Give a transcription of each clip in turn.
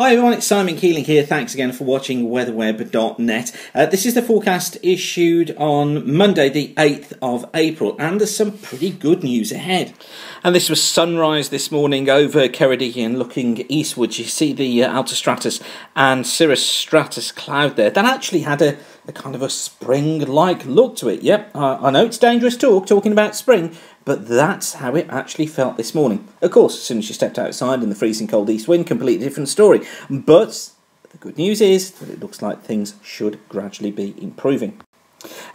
Hi everyone, it's Simon Keeling here. Thanks again for watching weatherweb.net. This is the forecast issued on Monday the 8th of April, and there's some pretty good news ahead. And this was sunrise this morning over Ceredigion looking eastwards. You see the altostratus and cirrus stratus cloud there. That actually had a kind of a spring-like look to it. Yep, I know it's dangerous talking about spring, but that's how it actually felt this morning. Of course, as soon as you stepped outside in the freezing cold east wind, completely different story. But the good news is that it looks like things should gradually be improving.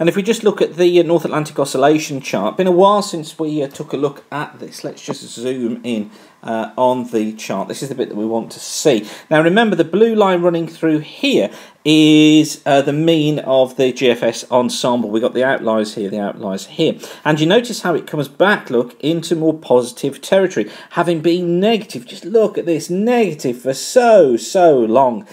And if we just look at the North Atlantic Oscillation chart, been a while since we took a look at this. Let's just zoom in on the chart. This is the bit that we want to see. Now remember, the blue line running through here is the mean of the GFS ensemble. We've got the outliers here, the outliers here. And you notice how it comes back, look, into more positive territory, having been negative. Just look at this, negative for so long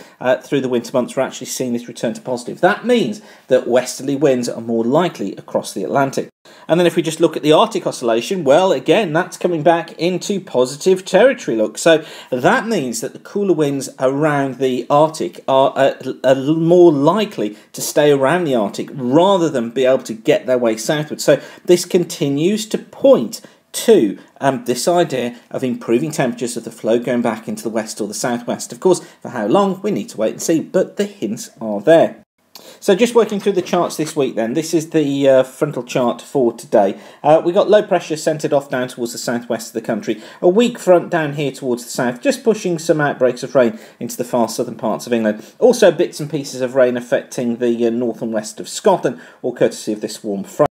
through the winter months. We're actually seeing this return to positive. That means that westerly winds are more likely across the Atlantic. And then if we just look at the Arctic Oscillation, well, again, that's coming back into positive territory, look. So that means that the cooler winds around the Arctic are more likely to stay around the Arctic rather than be able to get their way southwards. So this continues to point to this idea of improving temperatures of the flow going back into the west or the southwest. Of course, for how long, we need to wait and see, but the hints are there. So just working through the charts this week then, this is the frontal chart for today. We've got low pressure centred off down towards the southwest of the country. A weak front down here towards the south, just pushing some outbreaks of rain into the far southern parts of England. Also bits and pieces of rain affecting the north and west of Scotland, all courtesy of this warm front.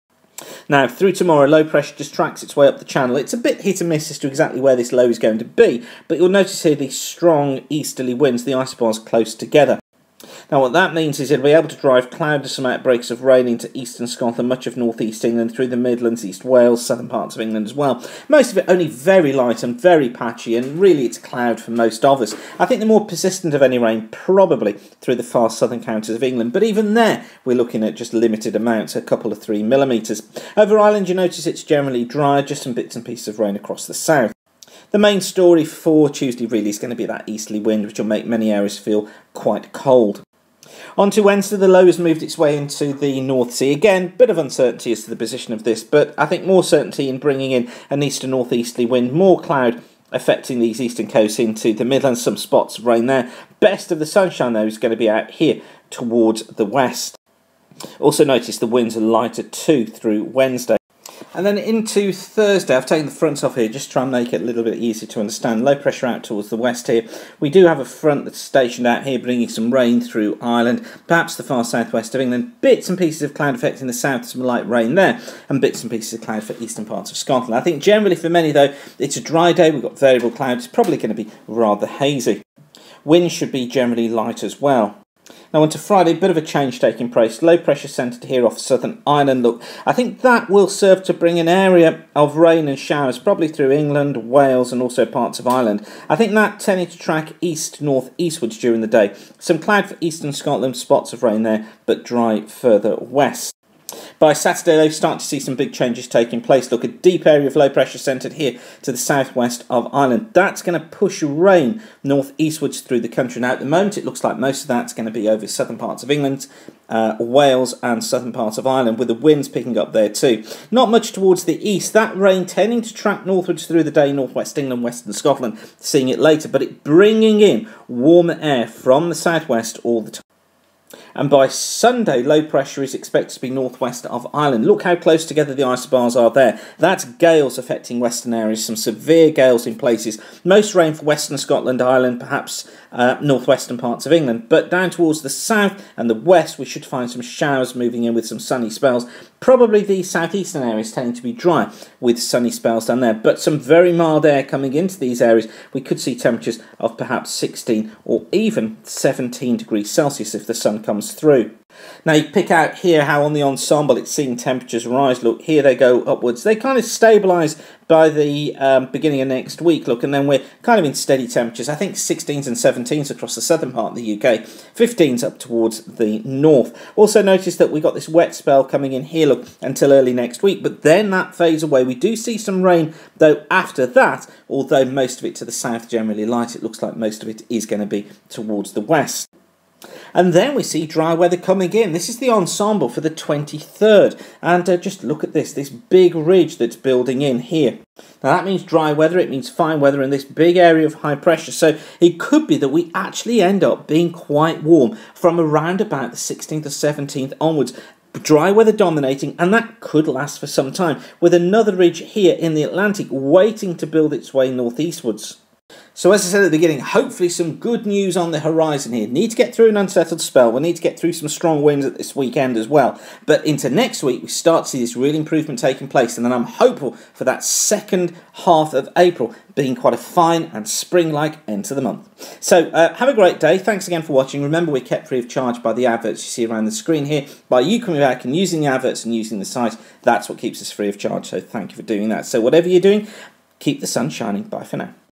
Now, through tomorrow, low pressure just tracks its way up the channel. It's a bit hit and miss as to exactly where this low is going to be, but you'll notice here these strong easterly winds, the isobars close together. Now what that means is it'll be able to drive cloud to some outbreaks of rain into eastern Scotland, much of northeast England, through the Midlands, East Wales, southern parts of England as well. Most of it only very light and very patchy, and really it's cloud for most of us. I think the more persistent of any rain probably through the far southern counties of England, but even there we're looking at just limited amounts, a couple of 3 millimetres. Over Ireland you notice it's generally dry, just some bits and pieces of rain across the south. The main story for Tuesday really is going to be that easterly wind, which will make many areas feel quite cold. On to Wednesday, the low has moved its way into the North Sea. Again, bit of uncertainty as to the position of this, but I think more certainty in bringing in an eastern-northeasterly wind, more cloud affecting these eastern coasts into the Midlands, some spots of rain there. Best of the sunshine, though, is going to be out here towards the west. Also notice the winds are lighter too through Wednesday. And then into Thursday, I've taken the fronts off here just to try and make it a little bit easier to understand. Low pressure out towards the west here. We do have a front that's stationed out here bringing some rain through Ireland, perhaps the far southwest of England. Bits and pieces of cloud affecting the south, some light rain there, and bits and pieces of cloud for eastern parts of Scotland. I think generally for many though, it's a dry day. We've got variable clouds. It's probably going to be rather hazy. Winds should be generally light as well. Now on to Friday, a bit of a change taking place. Low pressure centred here off southern Ireland. Look, I think that will serve to bring an area of rain and showers, probably through England, Wales and also parts of Ireland. I think that tending to track east-north-eastwards during the day. Some cloud for eastern Scotland, spots of rain there, but dry further west. By Saturday, they start to see some big changes taking place. Look, a deep area of low pressure centred here to the southwest of Ireland. That's going to push rain northeastwards through the country. Now, at the moment, it looks like most of that's going to be over southern parts of England, Wales and southern parts of Ireland, with the winds picking up there too. Not much towards the east. That rain tending to track northwards through the day, northwest England, western Scotland, seeing it later, but it bringing in warmer air from the southwest all the time. And by Sunday, low pressure is expected to be northwest of Ireland. Look how close together the isobars are there. That's gales affecting western areas, some severe gales in places. Most rain for western Scotland, Ireland, perhaps northwestern parts of England. But down towards the south and the west, we should find some showers moving in with some sunny spells. Probably the southeastern areas tending to be dry with sunny spells down there. But some very mild air coming into these areas. We could see temperatures of perhaps 16 or even 17 degrees Celsius if the sun comes through. Now you pick out here how on the ensemble it's seeing temperatures rise. Look, here they go upwards. They kind of stabilise by the beginning of next week, look, and then we're kind of in steady temperatures. I think 16s and 17s across the southern part of the UK, 15s up towards the north. Also notice that we got this wet spell coming in here, look, until early next week, but then that fades away. We do see some rain, though, after that, although most of it to the south generally light. It looks like most of it is going to be towards the west. And then we see dry weather coming in. This is the ensemble for the 23rd. And just look at this big ridge that's building in here. Now that means dry weather, it means fine weather in this big area of high pressure. So it could be that we actually end up being quite warm from around about the 16th or 17th onwards. Dry weather dominating, and that could last for some time, with another ridge here in the Atlantic waiting to build its way northeastwards. So as I said at the beginning, hopefully some good news on the horizon here. Need to get through an unsettled spell. We need to get through some strong winds at this weekend as well. But into next week, we start to see this real improvement taking place. And then I'm hopeful for that second half of April being quite a fine and spring-like end to the month. So have a great day. Thanks again for watching. Remember, we're kept free of charge by the adverts you see around the screen here. By you coming back and using the adverts and using the site, that's what keeps us free of charge. So thank you for doing that. So whatever you're doing, keep the sun shining. Bye for now.